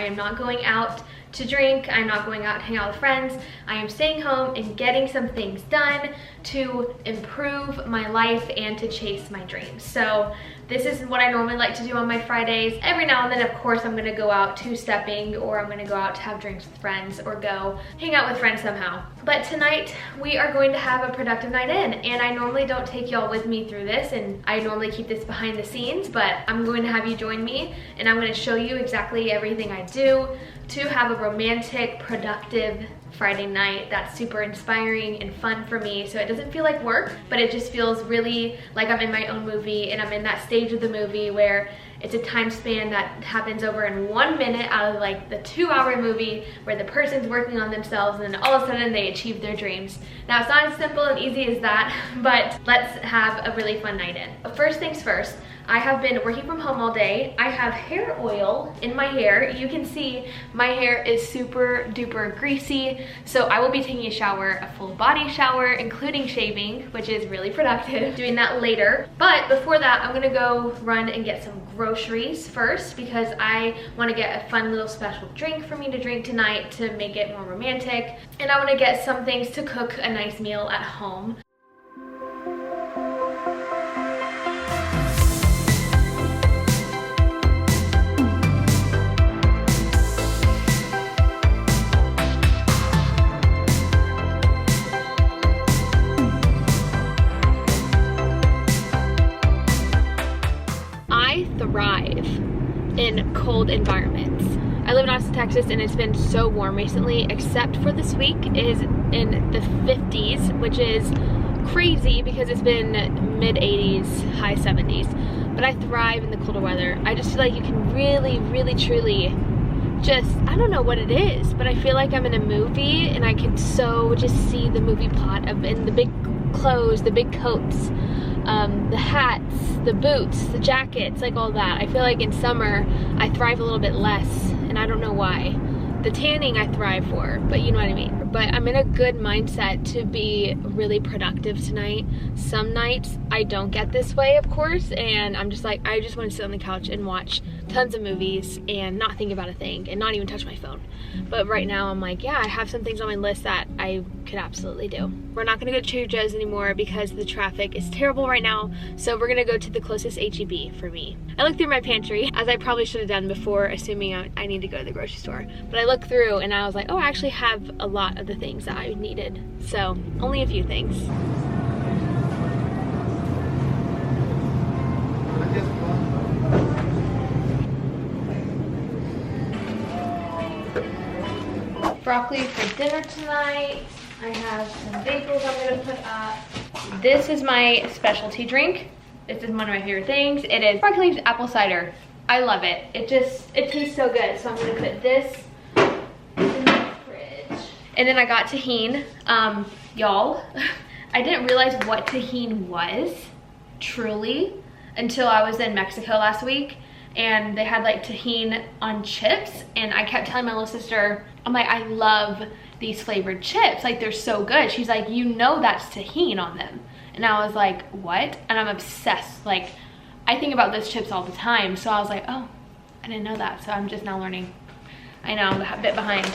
am not going out to drink. I'm not going out to hang out with friends. I am staying home and getting some things done to improve my life and to chase my dreams. So this is what I normally like to do on my Fridays. Every now and then, of course, I'm gonna go out two-stepping, or I'm gonna go out to have drinks with friends, or go hang out with friends somehow. But tonight, we are going to have a productive night in, and I normally don't take y'all with me through this, and I normally keep this behind the scenes, but I'm going to have you join me, and I'm gonna show you exactly everything I do to have a romantic, productive Friday night that's super inspiring and fun for me, so it doesn't feel like work, but it just feels really like I'm in my own movie, and I'm in that stage of the movie where it's a time span that happens over in 1 minute out of like the 2-hour movie where the person's working on themselves and then all of a sudden they achieve their dreams. Now, it's not as simple and easy as that, but let's have a really fun night in. First things first, I have been working from home all day. I have hair oil in my hair. You can see my hair is super duper greasy, so I will be taking a shower, a full body shower, including shaving, which is really productive. Doing that later. But before that, I'm gonna go run and get some groceries first, because I want to get a fun little special drink for me to drink tonight to make it more romantic. And I want to get some things to cook a nice meal at home. Thrive in cold environments. I live in Austin, Texas, and it's been so warm recently, except for this week is in the 50s, which is crazy because it's been mid 80s, high 70s. But I thrive in the colder weather. I just feel like you can really, really, truly just, I don't know what it is, but I feel like I'm in a movie, and I can so just see the movie plot of in the big clothes, the big coats, the hats, the boots, the jackets, like all that. I feel like in summer I thrive a little bit less, and I don't know why. The tanning I thrive for, but you know what I mean. But I'm in a good mindset to be really productive tonight. Some nights I don't get this way, of course, and I'm just like, I just want to sit on the couch and watch tons of movies and not think about a thing and not even touch my phone. But right now I'm like, yeah, I have some things on my list that I could absolutely do. We're not gonna go to Trader Joe's anymore because the traffic is terrible right now, so we're gonna go to the closest H-E-B for me. I looked through my pantry, as I probably should have done before, assuming I need to go to the grocery store. But I looked through and I was like, oh, I actually have a lot of the things that I needed. So, only a few things. Broccoli for dinner tonight. I have some bagels I'm gonna put up. This is my specialty drink. This is one of my favorite things. It is sparkling apple cider. I love it. It tastes so good. So I'm gonna put this in the fridge. And then I got tahini. Y'all, I didn't realize what tahini was, truly, until I was in Mexico last week. And they had like tahini on chips, and I kept telling my little sister, I'm like, I love these flavored chips, like they're so good. She's like, you know that's tahini on them. And I was like, what? And I'm obsessed. Like, I think about those chips all the time. So I was like, oh, I didn't know that. So I'm just now learning. I know, I'm a bit behind.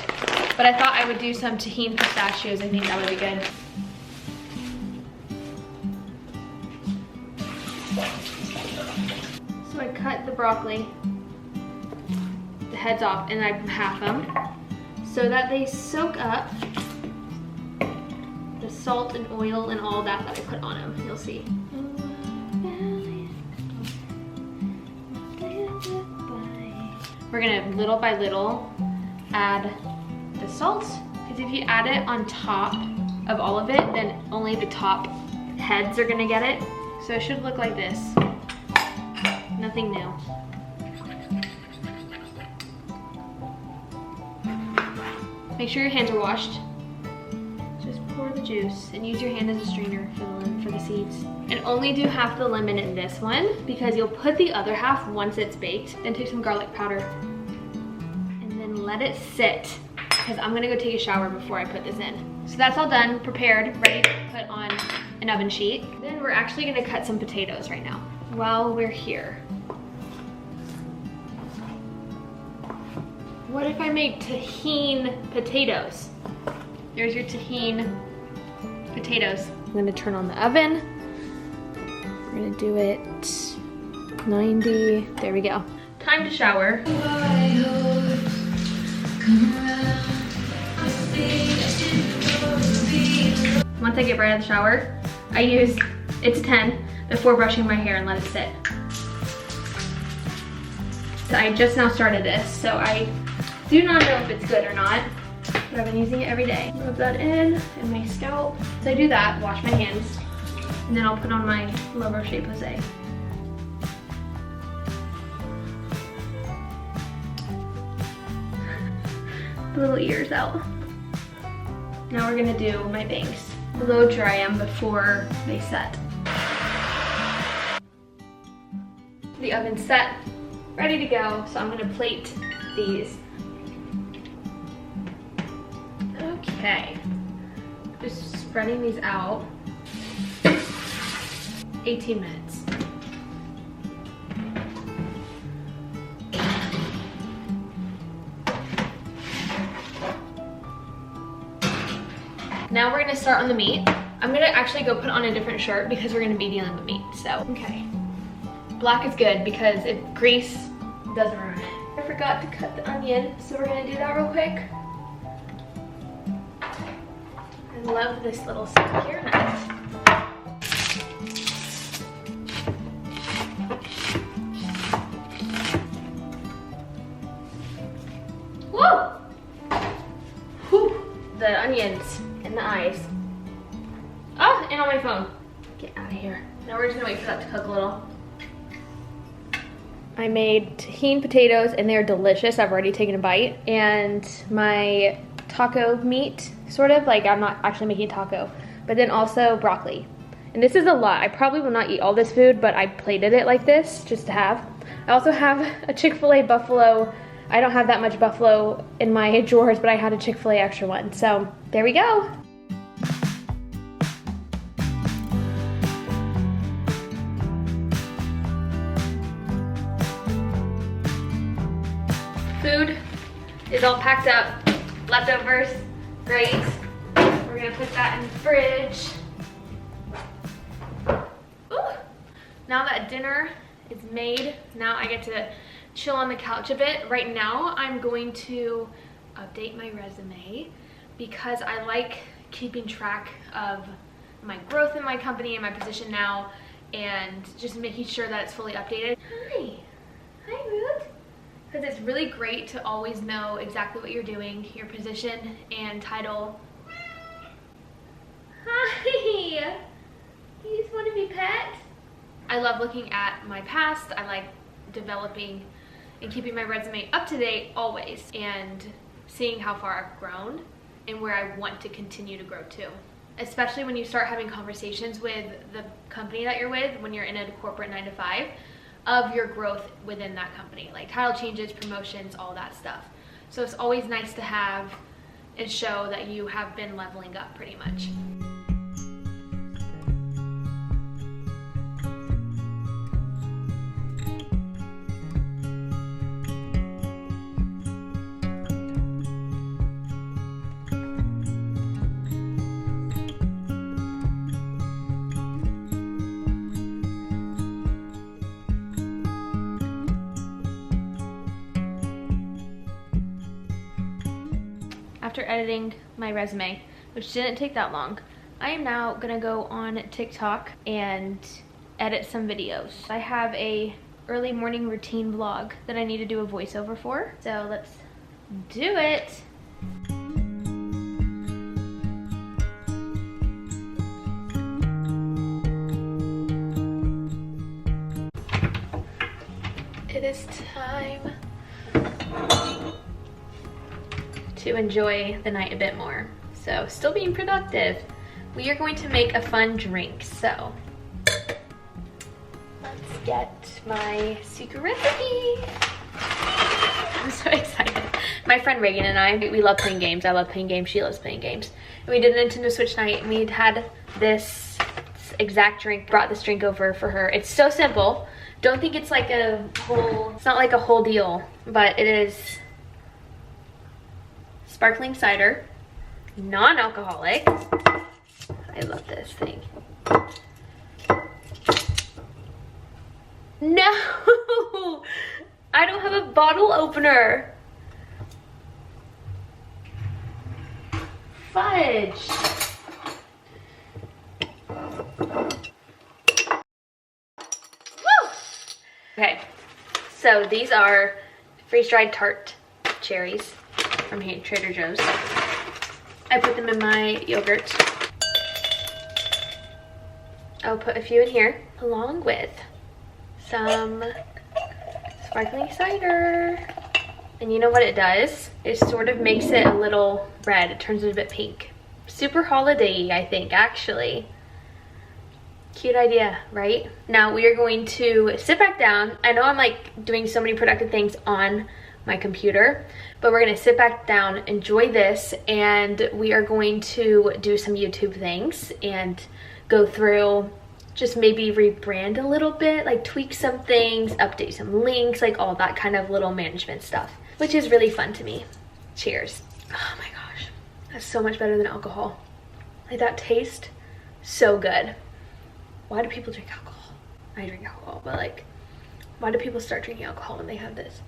But I thought I would do some tahini pistachios. I think that would be good. So I cut the broccoli, the heads off, and I half them so that they soak up the salt and oil and all that I put on them. You'll see. We're gonna little by little add the salt, because if you add it on top of all of it, then only the top heads are gonna get it. So it should look like this. Nothing new. Make sure your hands are washed. Just pour the juice and use your hand as a strainer for the seeds. And only do half the lemon in this one, because you'll put the other half once it's baked. Then take some garlic powder and then let it sit, because I'm gonna go take a shower before I put this in. So that's all done, prepared, ready to put on an oven sheet. Then we're actually gonna cut some potatoes right now while we're here. What if I make tahini potatoes? There's your tahini potatoes. I'm gonna turn on the oven. We're gonna do it 90, there we go. Time to shower. Once I get right out of the shower, I use It's 10 before brushing my hair and let it sit. So I just now started this, so I do not know if it's good or not, but I've been using it every day. Rub that in my scalp. So I do that, wash my hands, and then I'll put on my La Roche-Posay. The little ears out. Now we're gonna do my bangs. Blow dry them before they set. The oven's set, ready to go, so I'm gonna plate these. Okay, just spreading these out. 18 minutes. Now we're gonna start on the meat. I'm gonna actually go put on a different shirt because we're gonna be dealing with meat, so. Okay. Black is good because grease doesn't ruin it. I forgot to cut the onion, so we're gonna do that real quick. I love this little secure knife. Woo! Whew. The onions and the eyes. Oh, and on my phone. Get out of here. Now we're just gonna wait for that to cook a little. I made tahini potatoes and they're delicious. I've already taken a bite. And my taco meat, sort of, like I'm not actually making taco, but then also broccoli. And this is a lot. I probably will not eat all this food, but I plated it like this just to have. I also have a Chick-fil-A buffalo. I don't have that much buffalo in my drawers, but I had a Chick-fil-A extra one. So there we go. Food is all packed up. Leftovers, great. We're gonna put that in the fridge. Ooh. Now that dinner is made, now I get to chill on the couch a bit. Right now, I'm going to update my resume because I like keeping track of my growth in my company and my position now, and just making sure that it's fully updated. Hi Ruth. Because it's really great to always know exactly what you're doing, your position and title. Hi! You just want to be pet? I love looking at my past. I like developing and keeping my resume up to date always, and seeing how far I've grown and where I want to continue to grow to. Especially when you start having conversations with the company that you're with, when you're in a corporate 9-to-5, of your growth within that company, like title changes, promotions, all that stuff. So it's always nice to have and show that you have been leveling up pretty much. After editing my resume, which didn't take that long, I am now gonna go on TikTok and edit some videos. I have a early morning routine vlog that I need to do a voiceover for, so let's do it. It is time to enjoy the night a bit more. So still being productive. We are going to make a fun drink. So let's get my secret recipe. I'm so excited. My friend Reagan and I, we love playing games. I love playing games, she loves playing games. And we did a Nintendo Switch night and we'd had this exact drink, brought this drink over for her. It's so simple. Don't think it's like a whole, it's not like a whole deal, but it is sparkling cider, non-alcoholic. I love this thing. No, I don't have a bottle opener. Fudge. Woo! Okay, so these are freeze-dried tart cherries from Trader Joe's. I put them in my yogurt. I'll put a few in here along with some sparkling cider. And you know what it does? It sort of makes it a little red. It turns it a bit pink. Super holiday-y, I think, actually. Cute idea, right? Now we are going to sit back down. I know I'm like doing so many productive things on my computer, but we're gonna sit back down, enjoy this, and we are going to do some YouTube things and go through, just maybe rebrand a little bit, like tweak some things, update some links, like all that kind of little management stuff, which is really fun to me. Cheers. Oh my gosh, that's so much better than alcohol. Like that tastes so good. Why do people drink alcohol? I drink alcohol, but like, why do people start drinking alcohol when they have this?